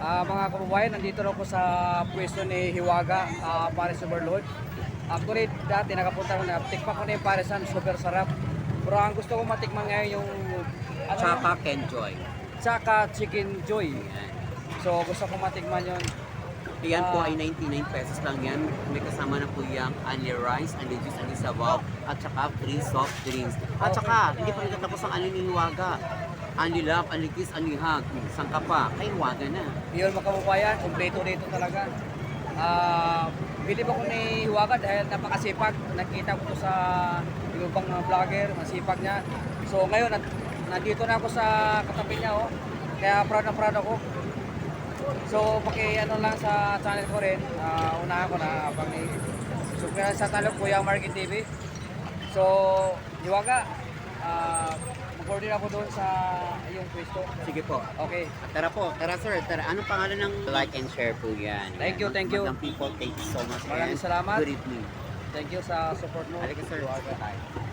Mga kababayan, nandito na ako sa pwesto ni Hiwaga, Paris Overload. Actually, dati nakapunta ko na, tikpa ko na yung Parisan, super sarap. Pero ang gusto ko matikman ngayon yung Tsaka Kenjoy. Tsaka Chicken Joy. Yan. So gusto ko matikman yun. Yan po Ah. ay 99 pesos lang yan. May kasama na po yung only rice, only juice, only sabaw, at saka free soft drinks. At saka, hindi pa natatapos ang only ni Hiwaga. Only love, only kiss, only hug. Saan ka pa? Kay Hiwaga na. Yun mga kababayan, kumpleto dito talaga. Bilib ako ni Hiwaga dahil napakasipag. Nakita ko to sa ibang mga vlogger, masipag niya. So ngayon, nandito na ako sa katabi niya. Oh. Kaya proud na proud ako. So ano lang sa channel ko rin, unahan ko na habang subscribe sa channel Kuya Market TV. So, Hiwaga, mag-order ako doon sa iyong pwesto. Sige po. Okay. Tara po, tara sir, tara. Anong pangalan ng like and share po yan? Thank you, thank you. Magandang people, thank you so much. Maraming and salamat. Good evening. Thank you sa support mo. Halika sir. Hiwaga. Bye.